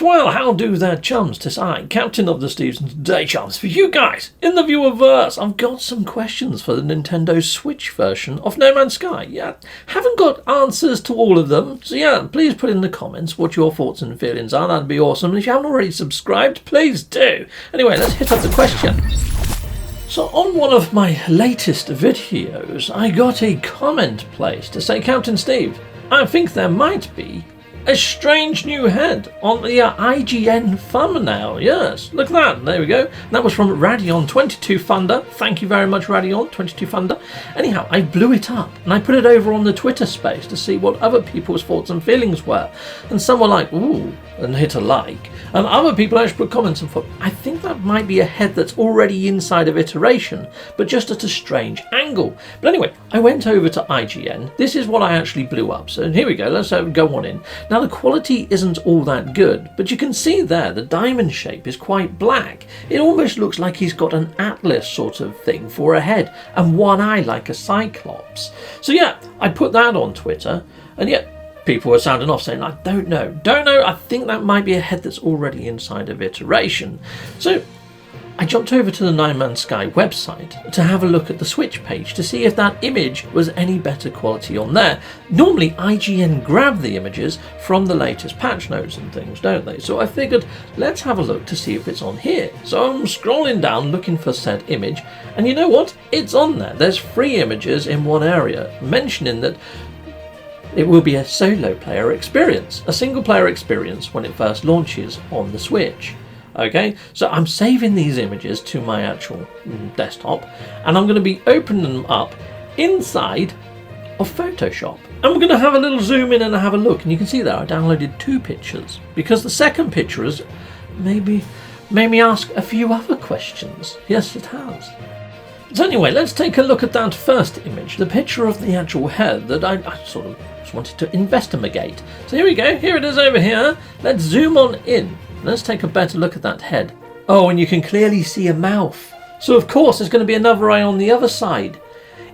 Well, how do their chums? 'Tis I, Captain of the Steves, and today, chums, for you guys, in the viewerverse, I've got some questions for the Nintendo Switch version of No Man's Sky. Yeah, haven't got answers to all of them, so yeah, please put in the comments what your thoughts and feelings are. That'd be awesome. And if you haven't already subscribed, please do. Anyway, let's hit up the question. So on one of my latest videos, I got a comment placed to say, Captain Steve, I think there might be a strange new head on the IGN thumbnail. Yes, look at that. There we go. That was from Radion22 Thunder. Thank you very much, Radion22 Thunder. Anyhow, I blew it up and I put it over on the Twitter space to see what other people's thoughts and feelings were. And some were like, ooh, and hit a like. And other people actually put comments and thought, I think that might be a head that's already inside of Iteration, but just at a strange angle. But anyway, I went over to IGN. This is what I actually blew up. So here we go. Let's go on in. Now, the quality isn't all that good, but you can see there the diamond shape is quite black. It almost looks like he's got an atlas sort of thing for a head and one eye like a cyclops. So yeah, I put that on Twitter, and yet people were sounding off saying, I don't know, I think that might be a head that's already inside of Iteration. So I jumped over to the No Man's Sky website to have a look at the Switch page to see if that image was any better quality on there. Normally IGN grab the images from the latest patch notes and things, don't they? So I figured, let's have a look to see if it's on here. So I'm scrolling down looking for said image, and you know what? It's on there. There's 3 images in one area mentioning that it will be a solo player experience, a single player experience when it first launches on the Switch. Okay, so I'm saving these images to my actual desktop, and I'm going to be opening them up inside of Photoshop. And we're going to have a little zoom in and have a look, and you can see there I downloaded 2 pictures because the second picture has maybe made me ask a few other questions. Yes, it has. So anyway, let's take a look at that first image, the picture of the actual head that I sort of just wanted to investigate. So here we go, here it is over here. Let's zoom on in. Let's take a better look at that head. Oh, and you can clearly see a mouth. So of course there's going to be another eye on the other side.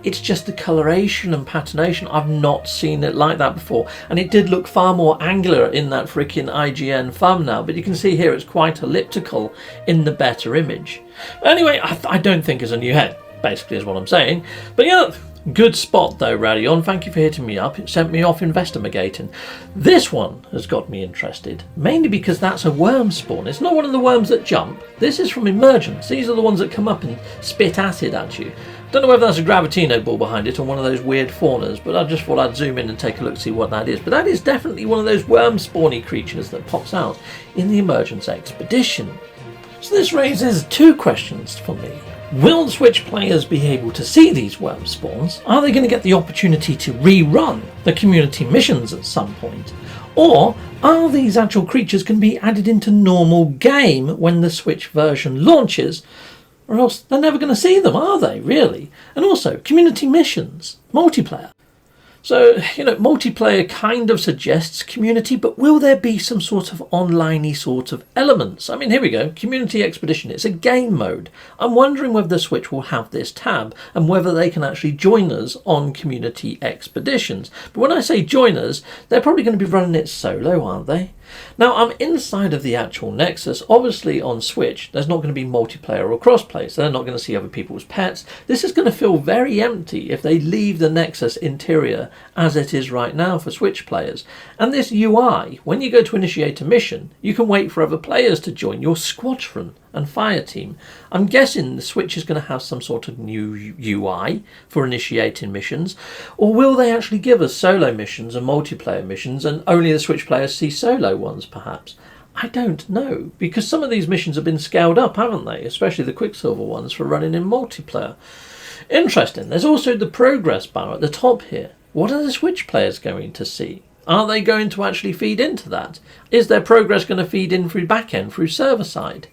It's just the coloration and patination. I've not seen it like that before. And it did look far more angular in that freaking IGN thumbnail. But you can see here it's quite elliptical in the better image. Anyway, I don't think it's a new head, basically is what I'm saying. But yeah, good spot though, Radion. Thank you for hitting me up. It sent me off investigating. This one has got me interested, mainly because that's a worm spawn. It's not one of the worms that jump. This is from Emergence. These are the ones that come up and spit acid at you. Don't know whether that's a Gravitino ball behind it or one of those weird faunas, but I just thought I'd zoom in and take a look to see what that is. But that is definitely one of those worm spawny creatures that pops out in the Emergence Expedition. So this raises 2 questions for me. Will Switch players be able to see these worm spawns? Are they going to get the opportunity to rerun the community missions at some point? Or are these actual creatures going to be added into normal game when the Switch version launches? Or else they're never going to see them, are they, really? And also, community missions, multiplayer. So, you know, multiplayer kind of suggests community, but will there be some sort of online-y sort of elements? I mean, here we go, Community Expedition, it's a game mode. I'm wondering whether the Switch will have this tab and whether they can actually join us on Community Expeditions. But when I say join us, they're probably going to be running it solo, aren't they? Now, I'm inside of the actual Nexus. Obviously, on Switch, there's not going to be multiplayer or crossplay, so they're not going to see other people's pets. This is going to feel very empty if they leave the Nexus interior as it is right now for Switch players. And this UI, when you go to initiate a mission, you can wait for other players to join your squadron and fire team. I'm guessing the Switch is going to have some sort of new UI for initiating missions, or will they actually give us solo missions and multiplayer missions and only the Switch players see solo ones perhaps? I don't know, because some of these missions have been scaled up, haven't they? Especially the Quicksilver ones for running in multiplayer. Interesting. There's also the progress bar at the top here. What are the Switch players going to see? Are they going to actually feed into that? Is their progress going to feed in through backend, through server side?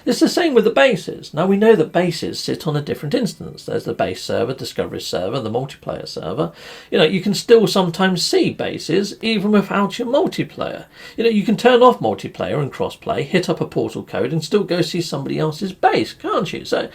It's the same with the bases. Now we know that bases sit on a different instance. There's the base server, Discovery server, the multiplayer server. You know, you can still sometimes see bases even without your multiplayer. You know, you can turn off multiplayer and crossplay, hit up a portal code and still go see somebody else's base, can't you? So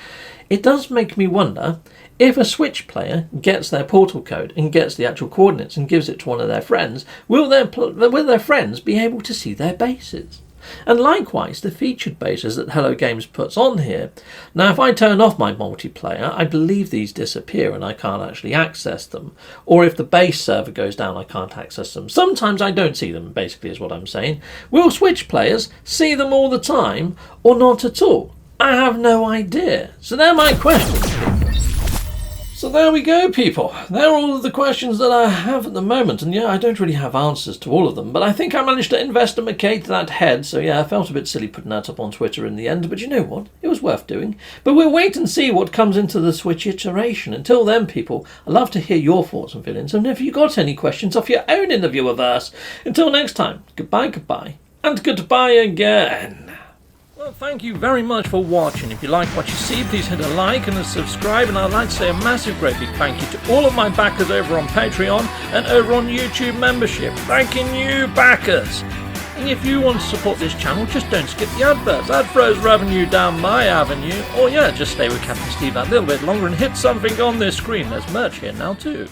it does make me wonder, if a Switch player gets their portal code and gets the actual coordinates and gives it to one of their friends, will their friends be able to see their bases? And likewise, the featured bases that Hello Games puts on here. Now, if I turn off my multiplayer, I believe these disappear and I can't actually access them. Or if the base server goes down, I can't access them. Sometimes I don't see them, basically, is what I'm saying. Will Switch players see them all the time or not at all? I have no idea. So they're my questions. So there we go, people. They're all of the questions that I have at the moment. And yeah, I don't really have answers to all of them, but I think I managed to investigate that head. So yeah, I felt a bit silly putting that up on Twitter in the end, but you know what? It was worth doing. But we'll wait and see what comes into the Switch iteration. Until then, people, I'd love to hear your thoughts and feelings. And if you've got any questions off your own in the viewerverse, until next time, goodbye, and goodbye again. Well, thank you very much for watching. If you like what you see, please hit a like and a subscribe. And I'd like to say a massive, great big thank you to all of my backers over on Patreon and over on YouTube membership. Thanking you, backers. And if you want to support this channel, just don't skip the adverts. That throws revenue down my avenue. Or yeah, just stay with Captain Steve that little bit longer and hit something on this screen. There's merch here now too.